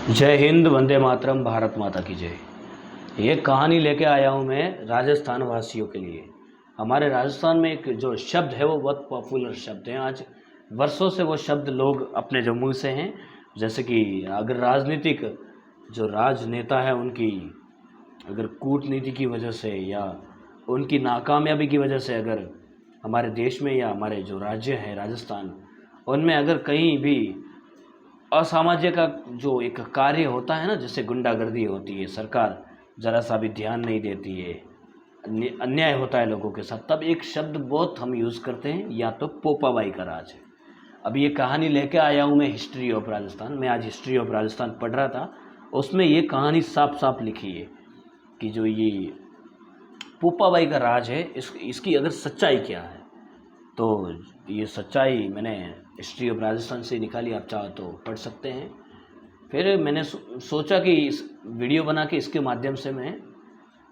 जय हिंद, वंदे मातरम, भारत माता की जय। ये कहानी लेके आया हूँ मैं राजस्थान वासियों के लिए। हमारे राजस्थान में एक जो शब्द है वो बहुत पॉपुलर शब्द है। आज वर्षों से वो शब्द लोग अपने जो मुंह से हैं, जैसे कि अगर राजनीतिक जो राजनेता है उनकी अगर कूटनीति की वजह से या उनकी नाकामयाबी की वजह से अगर हमारे देश में या हमारे जो राज्य है राजस्थान, उनमें अगर कहीं भी असामाजिक का जो एक कार्य होता है ना, जैसे गुंडागर्दी होती है, सरकार ज़रा सा भी ध्यान नहीं देती है, अन्याय होता है लोगों के साथ, तब एक शब्द बहुत हम यूज़ करते हैं, या तो पोपाबाई का राज है। अभी ये कहानी लेके आया हूँ मैं हिस्ट्री ऑफ राजस्थान। मैं आज हिस्ट्री ऑफ राजस्थान पढ़ रहा था, उसमें ये कहानी साफ साफ लिखी है कि जो ये पोपाबाई का राज है इसकी अगर सच्चाई क्या है। तो ये सच्चाई मैंने हिस्ट्री ऑफ राजस्थान से निकाली, आप चाहो तो पढ़ सकते हैं। फिर मैंने सोचा कि इस वीडियो बना के इसके माध्यम से मैं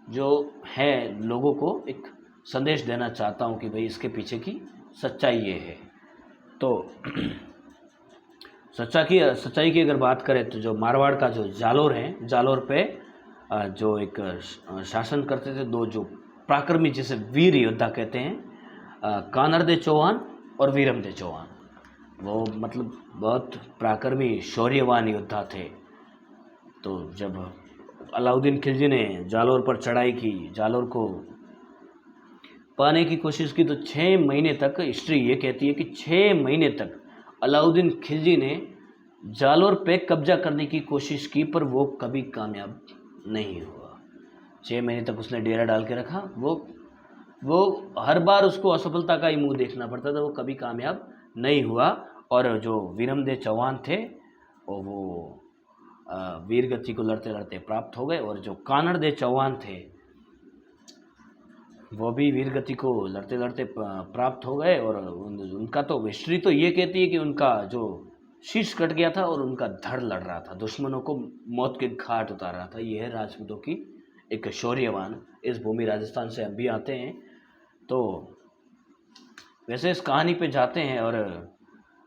जो है लोगों को एक संदेश देना चाहता हूँ कि भाई इसके पीछे की सच्चाई ये है। तो सच्चाई की अगर बात करें तो जो मारवाड़ का जो जालोर है, जालोर पे जो एक शासन करते थे दो जो पराक्रमी जिसे वीर योद्धा कहते हैं, कानरदे चौहान और वीरमदे चौहान। वो मतलब बहुत पराक्रमी शौर्यवान योद्धा थे। तो जब अलाउद्दीन खिलजी ने जालोर पर चढ़ाई की, जालोर को पाने की कोशिश की, तो 6 महीने तक, हिस्ट्री ये कहती है कि 6 महीने तक अलाउद्दीन खिलजी ने जालोर पे कब्जा करने की कोशिश की, पर वो कभी कामयाब नहीं हुआ। 6 महीने तक उसने डेरा डाल के रखा। वो हर बार उसको असफलता का ही मुंह देखना पड़ता था, वो कभी कामयाब नहीं हुआ। और जो वीरमदे चौहान थे वो वीर गति को लड़ते लड़ते प्राप्त हो गए, और जो कानरदे चौहान थे वो भी वीर गति को लड़ते लड़ते प्राप्त हो गए। और उनका तो हिस्ट्री तो ये कहती है कि उनका जो शीर्ष कट गया था और उनका धड़ लड़ रहा था, दुश्मनों को मौत के घाट उतार रहा था। ये है राजपूतों की एक शौर्यवान। इस भूमि राजस्थान से हम भी आते हैं। तो वैसे इस कहानी पे जाते हैं। और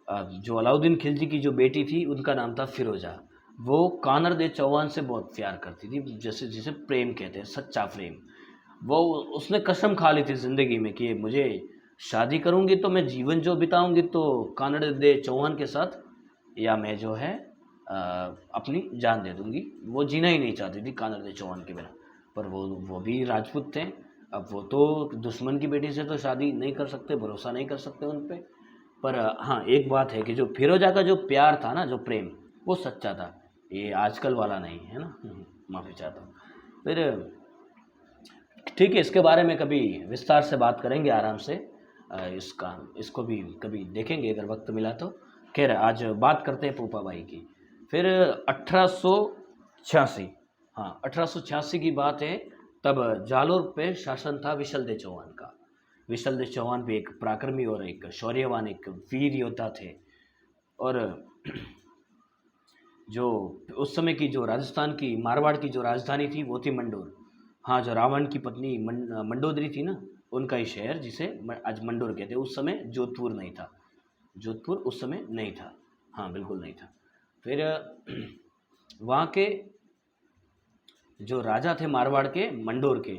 जो अलाउद्दीन खिलजी की जो बेटी थी उनका नाम था फिरोजा। वो कानरदे चौहान से बहुत प्यार करती थी, जैसे जिसे प्रेम कहते हैं, सच्चा प्रेम। वो उसने कसम खा ली थी ज़िंदगी में कि मुझे शादी करूंगी तो मैं जीवन जो बिताऊंगी तो कानरदे चौहान के साथ, या मैं जो है अपनी जान दे दूंगी। वो जीना ही नहीं चाहती थी कानरदे चौहान के बिना। पर वो भी राजपूत थे। अब वो तो दुश्मन की बेटी से तो शादी नहीं कर सकते, भरोसा नहीं कर सकते उन पे। पर हाँ, एक बात है कि जो फिरोजा का जो प्यार था ना, जो प्रेम, वो सच्चा था। ये आजकल वाला नहीं है ना। माफ़ी चाहता हूँ। फिर ठीक है, इसके बारे में कभी विस्तार से बात करेंगे आराम से। इसको भी कभी देखेंगे अगर वक्त मिला तो। खैर, आज बात करते हैं पोपाबाई की। फिर 1886, हाँ 1886 की बात है। तब जालोर पे शासन था विशलदेव चौहान का। विशलदेव चौहान भी एक पराक्रमी और एक शौर्यवान, एक वीर योद्धा थे। और जो उस समय की जो राजस्थान की, मारवाड़ की जो राजधानी थी वो थी मंडोर। हाँ, जो रावण की पत्नी मंडोदरी थी ना, उनका ही शहर जिसे आज मंडोर कहते हैं। उस समय जोधपुर नहीं था, जोधपुर उस समय नहीं था। हाँ, बिल्कुल नहीं था। फिर वहाँ के जो राजा थे मारवाड़ के, मंडोर के,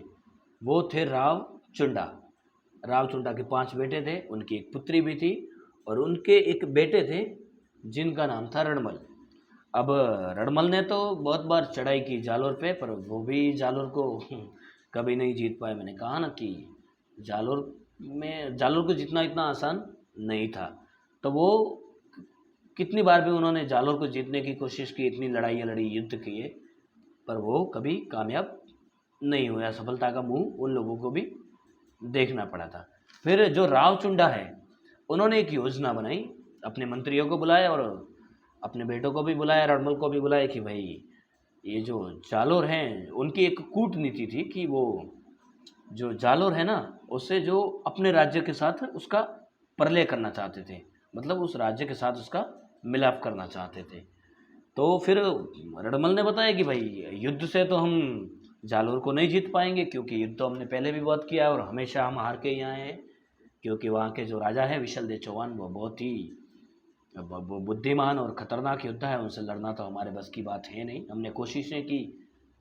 वो थे राव चुंडा। राव चुंडा के 5 बेटे थे, उनकी एक पुत्री भी थी, और उनके एक बेटे थे जिनका नाम था रणमल। अब रणमल ने तो बहुत बार चढ़ाई की जालोर पे, पर वो भी जालोर को कभी नहीं जीत पाए। मैंने कहा ना कि जालोर को जीतना इतना आसान नहीं था। तो वो कितनी बार भी उन्होंने जालोर को जीतने की कोशिश की, इतनी लड़ाइयाँ लड़ी, युद्ध किए, पर वो कभी कामयाब नहीं हुआ। सफलता का मुंह उन लोगों को भी देखना पड़ा था। फिर जो राव चुंडा है, उन्होंने एक योजना बनाई, अपने मंत्रियों को बुलाया और अपने बेटों को भी बुलाया, रणमल को भी बुलाया कि भाई ये जो जालोर हैं, उनकी एक कूटनीति थी कि वो जो जालोर है ना, उससे जो अपने राज्य के साथ उसका प्रलय करना चाहते थे, मतलब उस राज्य के साथ उसका मिलाप करना चाहते थे। तो फिर रणमल ने बताया कि भाई युद्ध से तो हम जालोर को नहीं जीत पाएंगे, क्योंकि युद्ध तो हमने पहले भी बहुत किया और हमेशा हम हार के ही आए हैं। क्योंकि वहाँ के जो राजा है विशलदेव चौहान, वो बहुत ही अब वो बुद्धिमान और ख़तरनाक योद्धा है, उनसे लड़ना तो हमारे बस की बात है नहीं। हमने कोशिशें की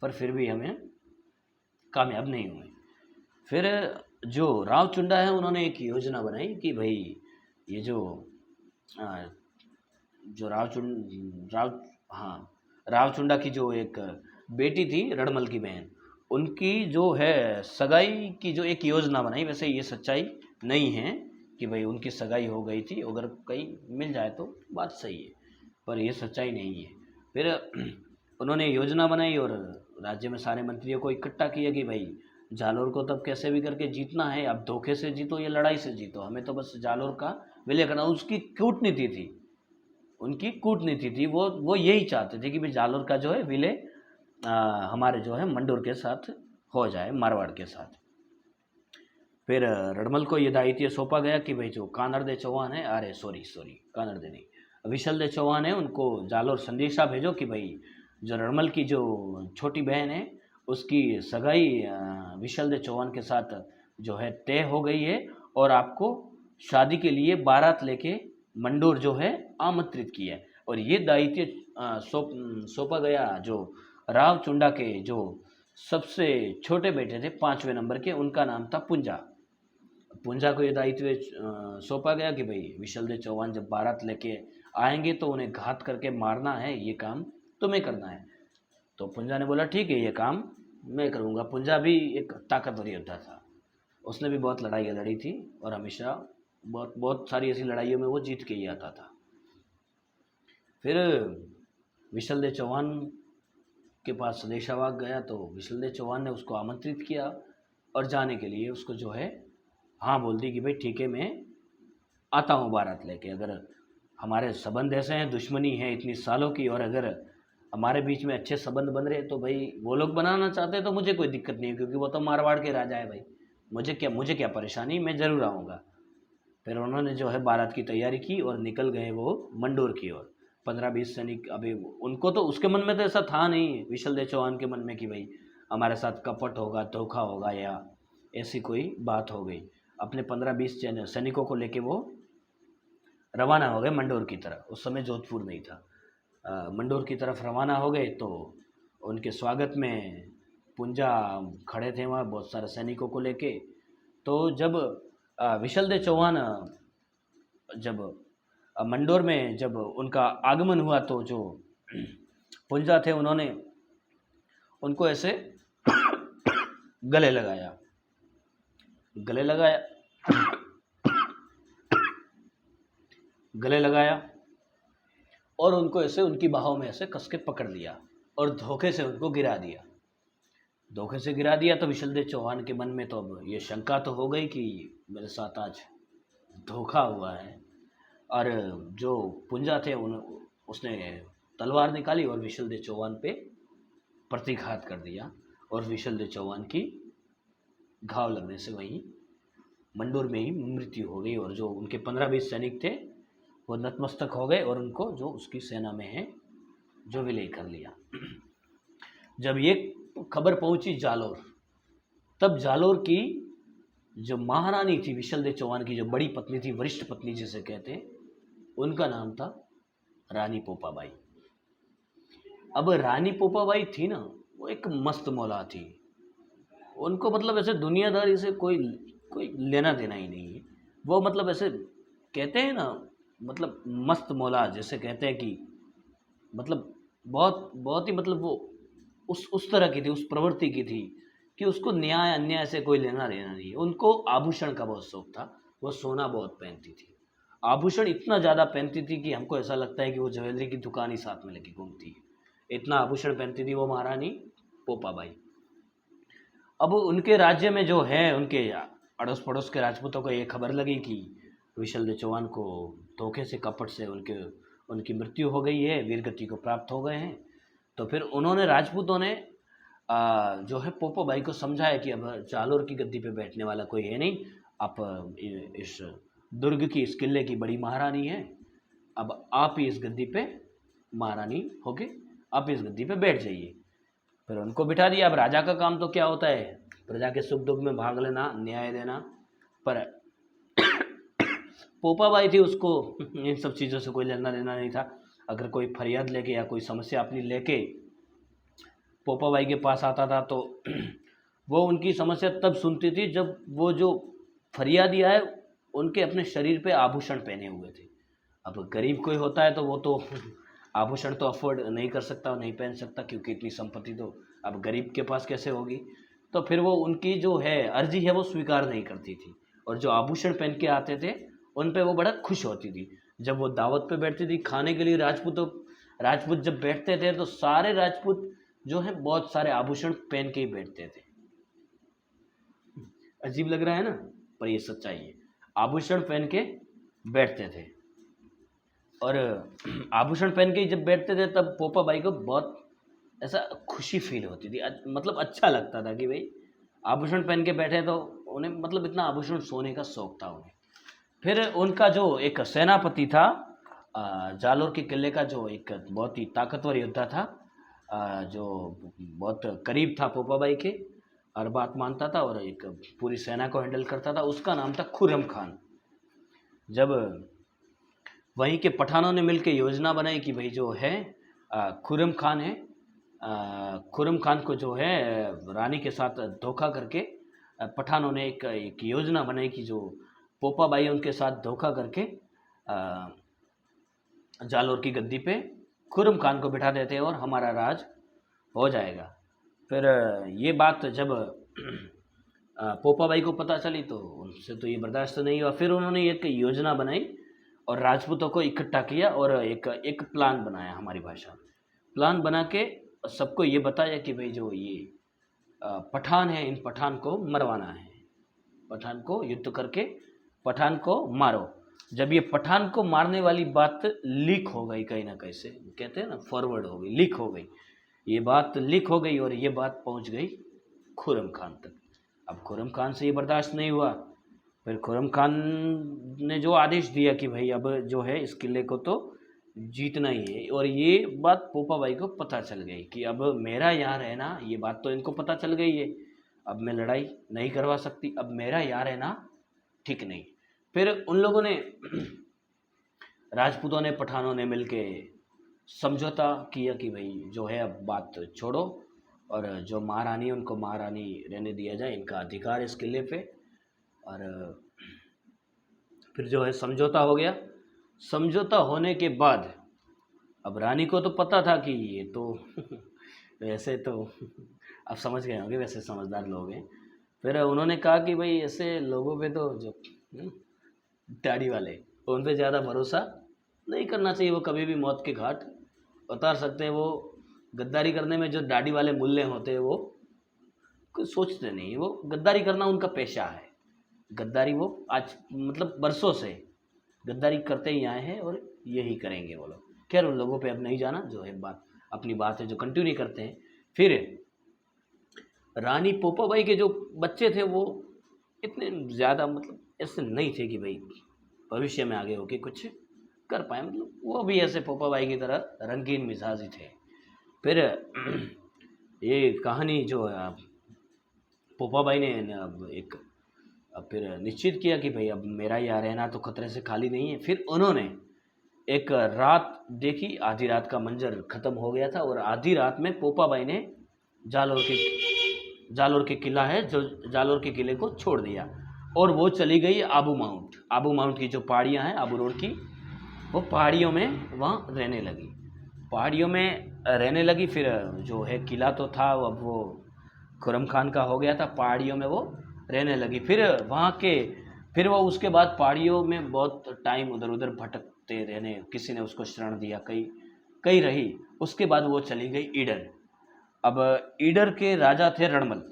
पर फिर भी हमें कामयाब नहीं हुए। फिर जो राव चुंडा है उन्होंने एक योजना बनाई कि भाई ये अ, जो राव हाँ, राव चुंडा की जो एक बेटी थी रणमल की बहन, उनकी जो है सगाई की जो एक योजना बनाई। वैसे ये सच्चाई नहीं है कि भाई उनकी सगाई हो गई थी, अगर कहीं मिल जाए तो बात सही है, पर ये सच्चाई नहीं है। फिर उन्होंने योजना बनाई और राज्य में सारे मंत्रियों को इकट्ठा किया कि भाई जालोर को तब कैसे भी करके जीतना है, अब धोखे से जीतो या लड़ाई से जीतो, हमें तो बस जालोर का विलय करना। उसकी कूटनीति थी, उनकी कूटनीति थी, वो यही चाहते थे कि भाई जालोर का जो है विलय हमारे जो है मंडोर के साथ हो जाए, मारवाड़ के साथ। फिर रणमल को ये दायित्व सौंपा गया कि भाई जो कानरदे चौहान है, अरे सॉरी कानरदे नहीं, विशलदे चौहान है, उनको जालोर संदेशा भेजो कि भाई जो रणमल की जो छोटी बहन है उसकी सगाई विशलदे चौहान के साथ जो है तय हो गई है, और आपको शादी के लिए बारात लेके मंडोर जो है आमंत्रित किया है। और ये दायित्व सौंपा गया जो राव चुंडा के जो सबसे छोटे बेटे थे 5वें नंबर के, उनका नाम था पुंजा। पुंजा को ये दायित्व सौंपा गया कि भाई विशलदेव चौहान जब बारात लेके आएंगे तो उन्हें घात करके मारना है, ये काम तुम्हें करना है। तो पुंजा ने बोला ठीक है, ये काम मैं करूँगा। पुंजा भी एक ताकतवर योद्धा था, उसने भी बहुत लड़ाइयाँ लड़ी थी और हमेशा बहुत सारी ऐसी लड़ाइयों में वो जीत के ही आता था। फिर विशलदेव चौहान के पास सदेशावाग गया तो विशलदेव चौहान ने उसको आमंत्रित किया और जाने के लिए उसको जो है हाँ बोल दी कि भाई ठीक है, मैं आता हूँ बारात लेके। अगर हमारे संबंध ऐसे हैं, दुश्मनी है इतनी सालों की, और अगर हमारे बीच में अच्छे संबंध बन रहे तो भाई वो लोग बनाना चाहते हैं तो मुझे कोई दिक्कत नहीं है, क्योंकि वो तो मारवाड़ के राजा है भाई, मुझे क्या परेशानी, मैं ज़रूर आऊँगा। फिर उन्होंने जो है बारात की तैयारी की और निकल गए वो मंडोर की ओर। 15-20 सैनिक, अभी उनको तो उसके मन में तो ऐसा था नहीं, विशलदेव चौहान के मन में, कि भाई हमारे साथ कपट होगा, धोखा होगा या ऐसी कोई बात हो गई। अपने 15-20 सैनिकों को लेके वो रवाना हो गए मंडोर की तरफ। उस समय जोधपुर नहीं था, मंडोर की तरफ रवाना हो गए। तो उनके स्वागत में पुंजा खड़े थे वहाँ बहुत सारे सैनिकों को लेके। तो जब विशलदेव चौहान जब मंडोर में जब उनका आगमन हुआ तो जो पुंजा थे उन्होंने उनको ऐसे गले लगाया और उनको ऐसे उनकी बाहों में ऐसे कस के पकड़ लिया और धोखे से उनको गिरा दिया। तो विशलदेव चौहान के मन में तो अब ये शंका तो हो गई कि मेरे साथ आज धोखा हुआ है। और जो पुंजा थे उसने तलवार निकाली और विशलदेव चौहान पे प्रतिघात कर दिया, और विशलदेव चौहान की घाव लगने से वहीं मंडोर में ही मृत्यु हो गई। और जो उनके 15-20 सैनिक थे वो नतमस्तक हो गए और उनको जो उसकी सेना में है जो विलय कर लिया। जब ये खबर पहुंची जालोर, तब जालोर की जो महारानी थी विशलदेव चौहान की, जो बड़ी पत्नी थी, वरिष्ठ पत्नी जिसे कहते हैं, उनका नाम था रानी पोपाबाई। अब रानी पोपाबाई थी ना, वो एक मस्त मौला थी। उनको मतलब ऐसे दुनियादारी से कोई लेना देना ही नहीं है। वो मतलब ऐसे कहते हैं ना, मतलब मस्त मौला जैसे कहते हैं कि मतलब बहुत ही मतलब वो उस तरह की थी, उस प्रवृत्ति की थी कि उसको न्याय अन्याय से कोई लेना देना नहीं है। उनको आभूषण का बहुत शौक था, वो सोना बहुत पहनती थी, आभूषण इतना ज़्यादा पहनती थी कि हमको ऐसा लगता है कि वो ज्वेलरी की दुकान ही साथ में लेके घूमती है, इतना आभूषण पहनती थी वो महारानी पोपाबाई। अब उनके राज्य में जो है, उनके अड़ोस पड़ोस के राजपूतों को ये खबर लगी कि विशलदेव चौहान को धोखे से, कपट से उनकी मृत्यु हो गई है, वीरगति को प्राप्त हो गए हैं। तो फिर उन्होंने, राजपूतों ने जो है पोपाबाई को समझाया कि अब जालोर की गद्दी पे बैठने वाला कोई है नहीं, आप इस दुर्ग की, इस किले की बड़ी महारानी है, अब आप ही इस गद्दी पे महारानी होके आप इस गद्दी पे बैठ जाइए। फिर उनको बिठा दिया। अब राजा का काम तो क्या होता है, प्रजा के सुख दुख में भाग लेना, न्याय देना, पर पोपाबाई थी उसको इन सब चीज़ों से कोई लेना देना नहीं था। अगर कोई फरियाद लेके या कोई समस्या अपनी लेके पोपाबाई के पास आता था तो वो उनकी समस्या तब सुनती थी जब वो जो फरियादी आए उनके अपने शरीर पे आभूषण पहने हुए थे। अब गरीब कोई होता है तो वो तो आभूषण तो अफोर्ड नहीं कर सकता और नहीं पहन सकता, क्योंकि इतनी संपत्ति तो अब गरीब के पास कैसे होगी। तो फिर वो उनकी जो है अर्जी है वो स्वीकार नहीं करती थी, और जो आभूषण पहन के आते थे उन पे वो बड़ा खुश होती थी। जब वो दावत पे बैठती थी खाने के लिए, राजपूत जब बैठते थे तो सारे राजपूत जो है बहुत सारे आभूषण पहन के ही बैठते थे। अजीब लग रहा है ना, पर ये सच्चाई है। आभूषण पहन के बैठते थे, और आभूषण पहन के जब बैठते थे तब पोपाबाई को बहुत ऐसा खुशी फील होती थी, मतलब अच्छा लगता था कि भाई आभूषण पहन के बैठे तो उन्हें मतलब इतना आभूषण सोने का शौक था उन्हें। फिर उनका जो एक सेनापति था जालोर के किले का, जो एक बहुत ही ताकतवर योद्धा था, जो बहुत करीब था पोपाबाई के, हर बात मानता था और एक पूरी सेना को हैंडल करता था, उसका नाम था खुर्रम खान। जब वहीं के पठानों ने मिलकर योजना बनाई कि भाई जो है खुर्रम खान है, खुर्रम खान को जो है रानी के साथ धोखा करके पठानों ने एक योजना बनाई कि जो पोपाबाई उनके साथ धोखा करके जालोर की गद्दी पे खुर्रम खान को बिठा देते हैं और हमारा राज हो जाएगा। फिर ये बात जब पोपाबाई को पता चली तो उनसे तो ये बर्दाश्त नहीं हुआ। फिर उन्होंने एक योजना बनाई और राजपूतों को इकट्ठा किया और एक प्लान बनाया, हमारी भाषा में प्लान बना के सबको ये बताया कि भाई जो ये पठान है, इन पठान को मरवाना है, पठान को युद्ध करके पठान को मारो। जब ये पठान को मारने वाली बात लीक हो गई, कहीं ना कहीं से कहते हैं ना फॉरवर्ड हो गई, लीक हो गई, ये बात लीक हो गई और ये बात पहुंच गई खुर्रम खान तक। अब खुर्रम खान से ये बर्दाश्त नहीं हुआ। फिर खुर्रम खान ने जो आदेश दिया कि भाई अब जो है इस किले को तो जीतना ही है, और ये बात पोपाबाई को पता चल गई कि अब मेरा यहाँ रहना, ये बात तो इनको पता चल गई है, अब मैं लड़ाई नहीं करवा सकती, अब मेरा यहाँ रहना ठीक नहीं। फिर उन लोगों ने राजपूतों ने पठानों ने मिलके समझौता किया कि भाई जो है अब बात छोड़ो और जो महारानी उनको महारानी रहने दिया जाए, इनका अधिकार इस किले पे। और फिर जो है समझौता हो गया। समझौता होने के बाद अब रानी को तो पता था कि ये तो वैसे तो आप समझ गए होंगे, वैसे समझदार लोग हैं। फिर उन्होंने कहा कि भाई ऐसे लोगों पे तो जो दाढ़ी वाले, उन पे ज़्यादा भरोसा नहीं करना चाहिए, वो कभी भी मौत के घाट उतार सकते हैं। वो गद्दारी करने में जो दाढ़ी वाले मुल्ले होते हैं वो कुछ सोचते नहीं, वो गद्दारी करना उनका पेशा है। गद्दारी वो आज मतलब बरसों से गद्दारी करते ही आए हैं और यही करेंगे वो लोग। खैर उन लोगों पे अब नहीं जाना, जो है बात अपनी बात है जो कंटिन्यू करते हैं। फिर रानी पोपाबाई के जो बच्चे थे वो इतने ज़्यादा मतलब ऐसे नहीं थे कि भाई भविष्य में आगे होके कुछ कर पाए, मतलब वो भी ऐसे पोपाबाई की तरह रंगीन मिजाजी थे। फिर ये कहानी जो है पोपाबाई ने अब फिर निश्चित किया कि भाई अब मेरा यहाँ रहना तो खतरे से खाली नहीं है। फिर उन्होंने एक रात देखी, आधी रात का मंजर ख़त्म हो गया था और आधी रात में पोपाबाई ने जालोर के किला है जो जालोर के किले को छोड़ दिया और वो चली गई आबू माउंट की जो पहाड़ियाँ हैं आबू रोड की, वो पहाड़ियों में वहाँ रहने लगी, पहाड़ियों में रहने लगी। फिर जो है किला तो था अब वो खुर्रम खान का हो गया था, पहाड़ियों में वो रहने लगी। फिर वो उसके बाद पहाड़ियों में बहुत टाइम उधर उधर भटकते रहने, किसी ने उसको शरण दिया, कई रही। उसके बाद वो चली गई ईडर। अब ईडर के राजा थे रणमल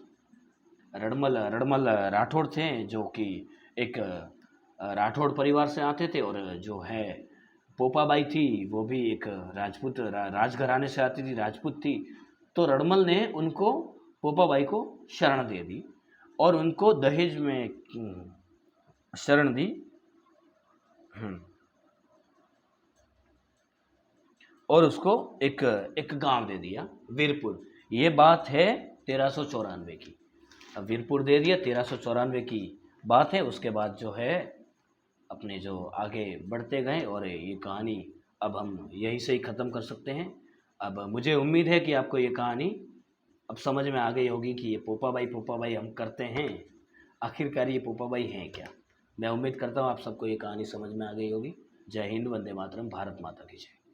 राठौड़ थे, जो कि एक राठौड़ परिवार से आते थे, और जो है पोपाबाई थी वो भी एक राजपूत राजघराने से आती थी, राजपूत थी। तो रणमल ने उनको पोपाबाई को शरण दे दी और उनको दहेज में शरण दी और उसको एक गांव दे दिया, वीरपुर। ये बात है 1394 की। अब वीरपुर दे दिया, 1394 की बात है। उसके बाद जो है अपने जो आगे बढ़ते गए और ये कहानी अब हम यहीं से ही ख़त्म कर सकते हैं। अब मुझे उम्मीद है कि आपको ये कहानी अब समझ में आ गई होगी कि ये पोपा भाई हम करते हैं, आखिरकार ये पोपा भाई हैं क्या। मैं उम्मीद करता हूँ आप सबको ये कहानी समझ में आ गई होगी। जय हिंद, वंदे मातरम, भारत माता की जय।